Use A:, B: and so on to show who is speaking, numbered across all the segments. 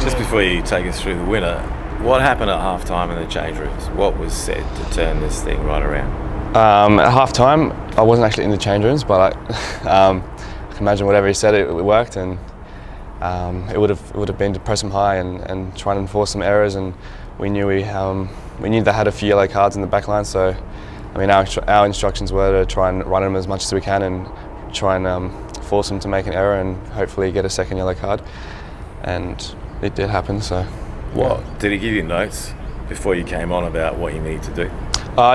A: Just before you take us through the winner, what happened at half-time in the change rooms? What was said to turn this thing right around?
B: At half-time, I wasn't actually in the change rooms, but I can imagine whatever he said, it worked, and it would have been to press them high and try and enforce some errors. And we knew they had a few yellow cards in the back line, so I mean our instructions were to try and run them as much as we can and try and force them to make an error and hopefully get a second yellow card. And it did happen. So.
A: What did he give you notes before you came on about what you need to do?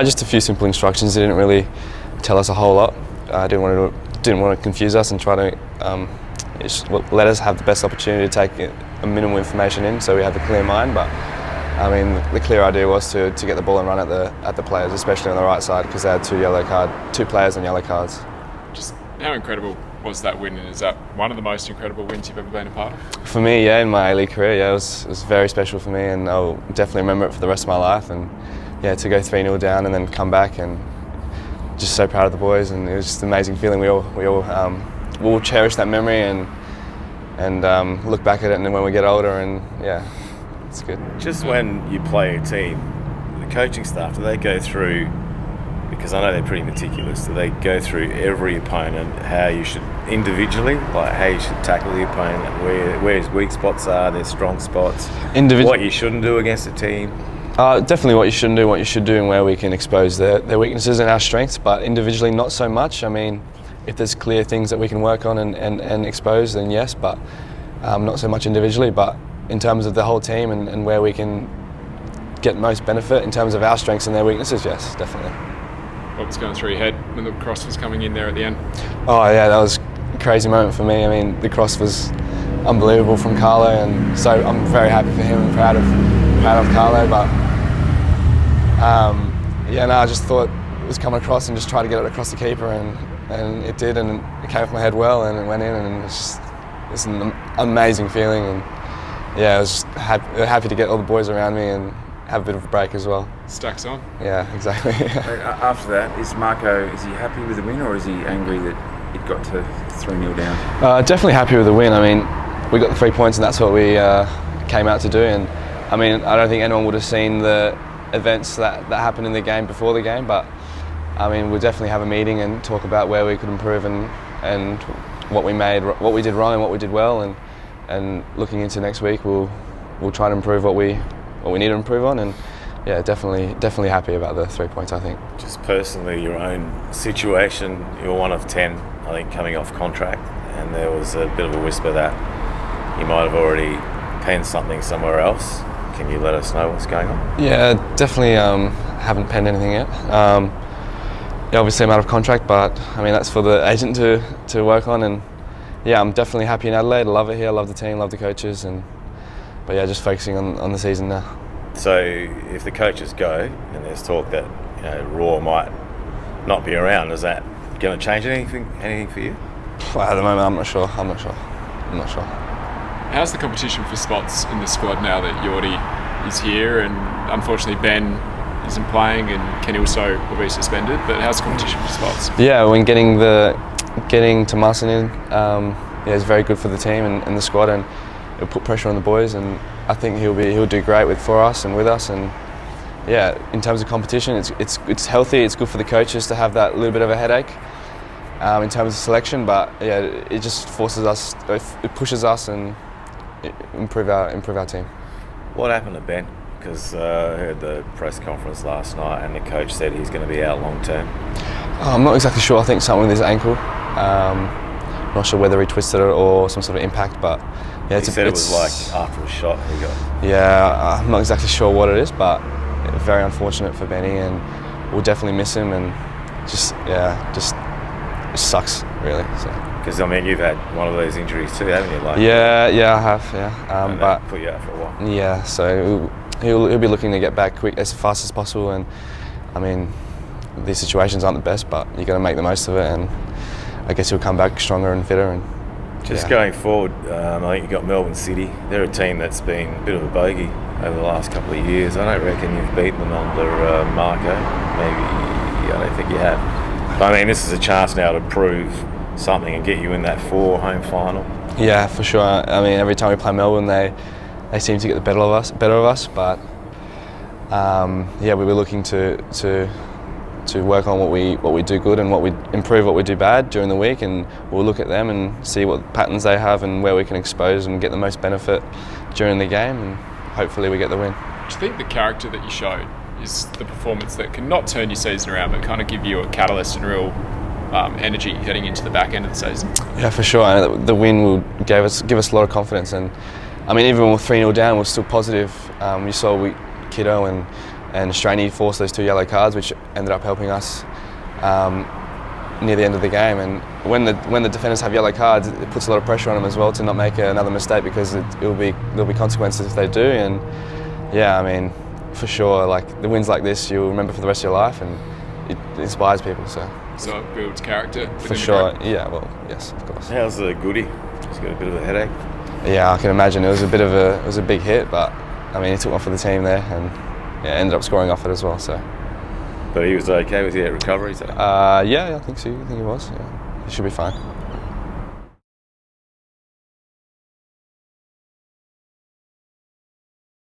B: Just a few simple instructions. He didn't really tell us a whole lot. Didn't want to confuse us and try to just let us have the best opportunity to take a minimal information in, so we have a clear mind. But I mean, the clear idea was to get the ball and run at the players, especially on the right side, because they had two players on yellow cards.
C: Just how incredible was that win, and is that one of the most incredible wins you've ever been a part of?
B: For me, yeah, in my A-League career, yeah, it was very special for me, and I'll definitely remember it for the rest of my life. And yeah, to go 3-0 down and then come back, and just so proud of the boys, and it was just an amazing feeling. We all cherish that memory and look back at it, and then when we get older, and yeah, it's good.
A: Just when you play a team, the coaching staff, do they go through? Because I know they're pretty meticulous. Do they go through every opponent, how you should individually, like how you should tackle the opponent, where his weak spots are, their strong spots, what you shouldn't do against a team?
B: Definitely what you shouldn't do, what you should do, and where we can expose their weaknesses and our strengths, but individually not so much. I mean, if there's clear things that we can work on and expose, then yes, but not so much individually. But in terms of the whole team and where we can get most benefit in terms of our strengths and their weaknesses, yes, definitely.
C: What was going through your head when the cross was coming in there at the end?
B: Oh yeah, that was a crazy moment for me. I mean, the cross was unbelievable from Carlo, and so I'm very happy for him and proud of Carlo. But I just thought it was coming across and just tried to get it across the keeper, and it did, and it came off my head well, and it went in, and it's an amazing feeling. And yeah, I was just happy to get all the boys around me and have a bit of a break as well.
C: Stacks on.
B: Yeah, exactly.
D: After that, is he happy with the win, or is he angry that it got to 3-0 down?
B: Definitely happy with the win. I mean, we got the 3 points, and that's what we came out to do. And I mean, I don't think anyone would have seen the events that happened in the game before the game, but I mean, we'll definitely have a meeting and talk about where we could improve and what we did wrong and what we did well, and looking into next week, we'll try to improve what we need to improve on. And yeah, definitely happy about the 3 points, I think.
A: Just personally, your own situation, you're one of 10, I think, coming off contract, and there was a bit of a whisper that you might have already penned something somewhere else. Can you let us know what's going on?
B: Yeah, definitely haven't penned anything yet. Yeah, obviously I'm out of contract, but I mean, that's for the agent to work on. And yeah, I'm definitely happy in Adelaide. I love it here, I love the team, love the coaches, but yeah, just focusing on the season now.
A: So if the coaches go and there's talk that Raw might not be around, is that going to change anything for you?
B: Well, at the moment, I'm not sure.
C: How's the competition for spots in the squad now that Yordi is here, and unfortunately Ben isn't playing and Kenny also will be suspended? But how's the competition for spots?
B: Yeah, when getting Tomasin in, is very good for the team and the squad, and it'll put pressure on the boys, and I think he'll do great for us and with us. And yeah, in terms of competition, it's healthy. It's good for the coaches to have that little bit of a headache in terms of selection. But yeah, it just forces us, it pushes us and improve our team.
A: What happened to Ben? Because I heard the press conference last night, and the coach said he's going to be out long term.
B: I'm not exactly sure. I think something with his ankle. Not sure whether he twisted it or some sort of impact, but yeah,
A: he said it was like after a shot he got.
B: Yeah, I'm not exactly sure what it is, but very unfortunate for Benny, and we'll definitely miss him. And it sucks really.
A: Because I mean, you've had one of those injuries too, haven't you?
B: Yeah, I have. Yeah,
A: but put you out for a while.
B: Yeah, so he'll be looking to get back quick, as fast as possible. And I mean, these situations aren't the best, but you got to make the most of it. And I guess he'll come back stronger and fitter. And
A: just going forward, I think you've got Melbourne City. They're a team that's been a bit of a bogey over the last couple of years. I don't reckon you've beaten them under Marco. Maybe, I don't think you have. But I mean, this is a chance now to prove something and get you in that home final.
B: Yeah, for sure. I mean, every time we play Melbourne, they they seemed to get the better of us. But yeah, we were looking to work on what we do good and improve what we do bad during the week, and we'll look at them and see what patterns they have and where we can expose and get the most benefit during the game, and hopefully we get the win.
C: Do you think the character that you showed is the performance that can not turn your season around but kind of give you a catalyst and real energy heading into the back end of the season?
B: Yeah, for sure. And the win will give us a lot of confidence, and I mean, even when we're 3-0 down, we're still positive. You saw Kiddo and Straney forced those 2 yellow cards, which ended up helping us near the end of the game. And when the defenders have yellow cards, it puts a lot of pressure on them as well to not make another mistake, because there'll be consequences if they do. And yeah, I mean, for sure, like the wins like this, you'll remember for the rest of your life, and it inspires people. So
C: it builds character.
B: For sure. Yeah. Well, yes, of course.
A: How's the goodie? He's got a bit of a headache.
B: Yeah, I can imagine it was a big hit, but I mean, he took one for the team there, and yeah, ended up scoring off it as well. So.
A: But he was okay with the recovery. So.
B: Yeah, I think so. I think he was. Yeah, he should be fine.